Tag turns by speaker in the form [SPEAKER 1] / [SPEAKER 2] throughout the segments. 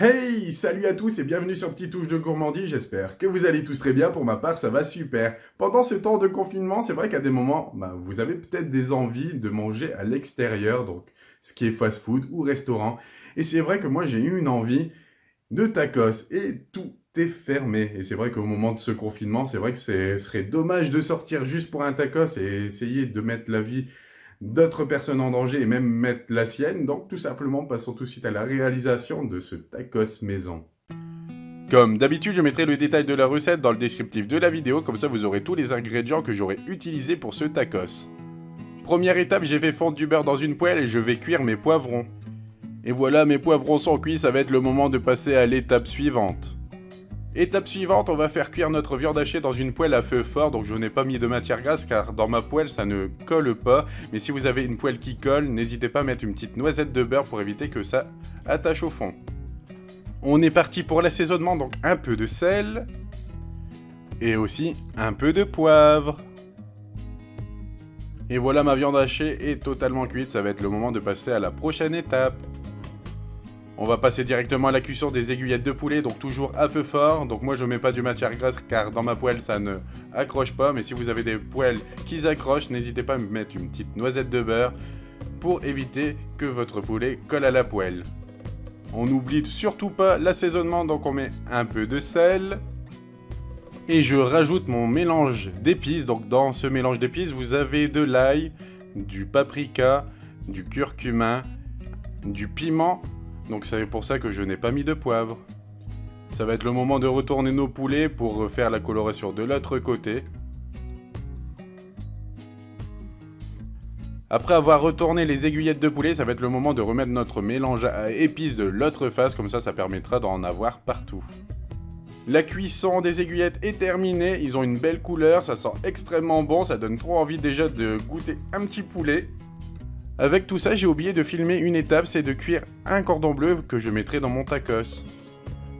[SPEAKER 1] Hey, salut à tous et bienvenue sur Petite Touche de Gourmandise, j'espère que vous allez tous très bien, pour ma part ça va super. Pendant ce temps de confinement, c'est vrai qu'à des moments, vous avez peut-être des envies de manger à l'extérieur, donc ce qui est fast-food ou restaurant. Et c'est vrai que moi j'ai eu une envie de tacos et tout est fermé. Et c'est vrai qu'au moment de ce confinement, c'est vrai que ce serait dommage de sortir juste pour un tacos et essayer de mettre la vie d'autres personnes en danger et même mettre la sienne. Donc tout simplement, passons tout de suite à la réalisation de ce tacos maison.
[SPEAKER 2] Comme d'habitude, je mettrai le détail de la recette dans le descriptif de la vidéo, comme ça vous aurez tous les ingrédients que j'aurai utilisés pour ce tacos. Première étape, j'ai fait fondre du beurre dans une poêle et je vais cuire mes poivrons. Et voilà, mes poivrons sont cuits, ça va être le moment de passer à l'étape suivante. Étape suivante, on va faire cuire notre viande hachée dans une poêle à feu fort, donc je n'ai pas mis de matière grasse car dans ma poêle ça ne colle pas, mais si vous avez une poêle qui colle, n'hésitez pas à mettre une petite noisette de beurre pour éviter que ça attache au fond. On est parti pour l'assaisonnement, donc un peu de sel et aussi un peu de poivre. Et voilà, ma viande hachée est totalement cuite, ça va être le moment de passer à la prochaine étape. On va passer directement à la cuisson des aiguillettes de poulet, donc toujours à feu fort. Donc moi je mets pas de matière grasse car dans ma poêle ça ne accroche pas, mais si vous avez des poêles qui accrochent, n'hésitez pas à me mettre une petite noisette de beurre pour éviter que votre poulet colle à la poêle. On n'oublie surtout pas l'assaisonnement, donc on met un peu de sel. Et je rajoute mon mélange d'épices. Donc dans ce mélange d'épices, vous avez de l'ail, du paprika, du curcuma, du piment. Donc c'est pour ça que je n'ai pas mis de poivre. Ça va être le moment de retourner nos poulets pour faire la coloration de l'autre côté. Après avoir retourné les aiguillettes de poulet, ça va être le moment de remettre notre mélange à épices de l'autre face, comme ça permettra d'en avoir partout. La cuisson des aiguillettes est terminée, ils ont une belle couleur, ça sent extrêmement bon, ça donne trop envie déjà de goûter un petit poulet. Avec tout ça, j'ai oublié de filmer une étape, c'est de cuire un cordon bleu que je mettrai dans mon tacos.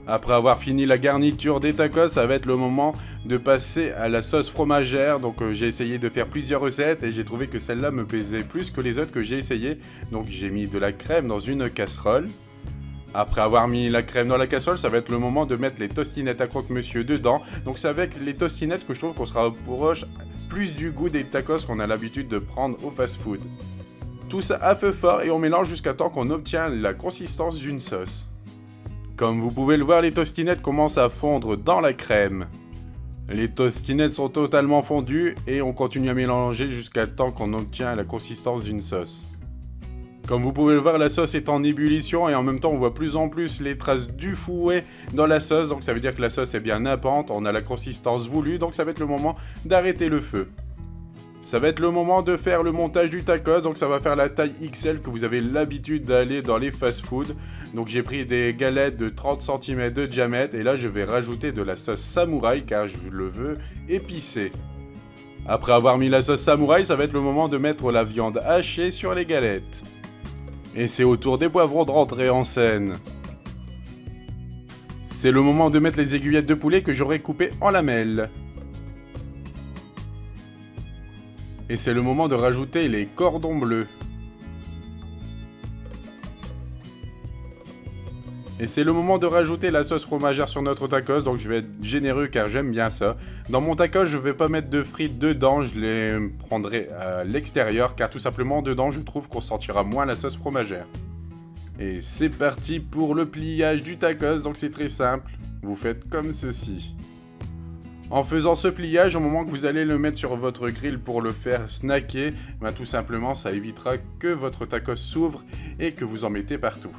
[SPEAKER 2] Après avoir fini la garniture des tacos, ça va être le moment de passer à la sauce fromagère. Donc j'ai essayé de faire plusieurs recettes et j'ai trouvé que celle-là me plaisait plus que les autres que j'ai essayé. Donc j'ai mis de la crème dans une casserole. Après avoir mis la crème dans la casserole, ça va être le moment de mettre les tostinettes à croque-monsieur dedans. Donc c'est avec les tostinettes que je trouve qu'on se rapproche plus du goût des tacos qu'on a l'habitude de prendre au fast-food. Tout ça à feu fort et on mélange jusqu'à temps qu'on obtient la consistance d'une sauce. Comme vous pouvez le voir, les tostinettes commencent à fondre dans la crème. Les tostinettes sont totalement fondues et on continue à mélanger jusqu'à temps qu'on obtient la consistance d'une sauce. Comme vous pouvez le voir, la sauce est en ébullition et en même temps on voit plus en plus les traces du fouet dans la sauce. Donc ça veut dire que la sauce est bien nappante, on a la consistance voulue, donc ça va être le moment d'arrêter le feu. Ça va être le moment de faire le montage du tacos, donc ça va faire la taille XL que vous avez l'habitude d'aller dans les fast-food. Donc j'ai pris des galettes de 30 cm de diamètre et là je vais rajouter de la sauce samouraï car je le veux épicé. Après avoir mis la sauce samouraï, ça va être le moment de mettre la viande hachée sur les galettes. Et c'est au tour des poivrons de rentrer en scène. C'est le moment de mettre les aiguillettes de poulet que j'aurais coupées en lamelles. Et c'est le moment de rajouter les cordons bleus. Et c'est le moment de rajouter la sauce fromagère sur notre tacos, donc je vais être généreux car j'aime bien ça. Dans mon tacos, je ne vais pas mettre de frites dedans, je les prendrai à l'extérieur car tout simplement dedans, je trouve qu'on sentira moins la sauce fromagère. Et c'est parti pour le pliage du tacos, donc c'est très simple. Vous faites comme ceci. En faisant ce pliage, au moment que vous allez le mettre sur votre grill pour le faire snacker, tout simplement ça évitera que votre tacos s'ouvre et que vous en mettez partout.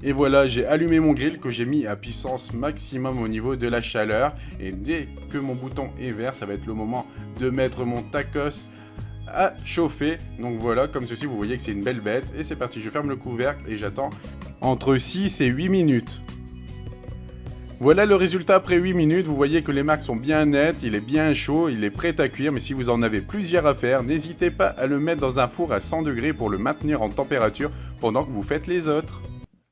[SPEAKER 2] Et voilà, j'ai allumé mon grill que j'ai mis à puissance maximum au niveau de la chaleur. Et dès que mon bouton est vert, ça va être le moment de mettre mon tacos à chauffer. Donc voilà, comme ceci, vous voyez que c'est une belle bête. Et c'est parti, je ferme le couvercle et j'attends entre 6 et 8 minutes. Voilà le résultat après 8 minutes, vous voyez que les marques sont bien nettes, il est bien chaud, il est prêt à cuire, mais si vous en avez plusieurs à faire, n'hésitez pas à le mettre dans un four à 100 degrés pour le maintenir en température pendant que vous faites les autres.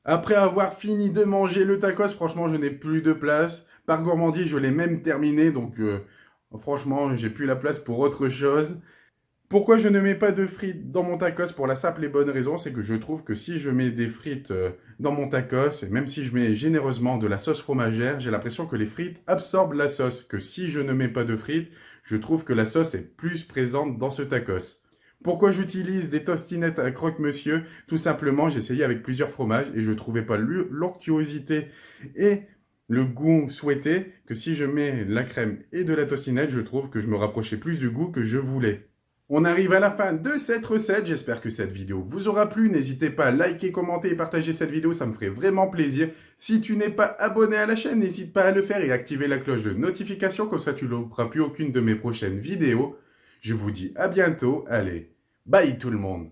[SPEAKER 1] Après avoir fini de manger le tacos, franchement, je n'ai plus de place. Par gourmandise, je l'ai même terminé, donc franchement, j'ai plus la place pour autre chose. Pourquoi je ne mets pas de frites dans mon tacos? Pour la simple et bonne raison, c'est que je trouve que si je mets des frites dans mon tacos, et même si je mets généreusement de la sauce fromagère, j'ai l'impression que les frites absorbent la sauce. Que si je ne mets pas de frites, je trouve que la sauce est plus présente dans ce tacos. Pourquoi j'utilise des tostinettes à croque-monsieur? Tout simplement, j'ai essayé avec plusieurs fromages et je ne trouvais pas l'onctuosité et le goût souhaité que si je mets la crème et de la tostinette, je trouve que je me rapprochais plus du goût que je voulais. On arrive à la fin de cette recette, j'espère que cette vidéo vous aura plu, n'hésitez pas à liker, commenter et partager cette vidéo, ça me ferait vraiment plaisir. Si tu n'es pas abonné à la chaîne, n'hésite pas à le faire et activer la cloche de notification, comme ça tu ne louperas plus aucune de mes prochaines vidéos. Je vous dis à bientôt, allez, bye tout le monde!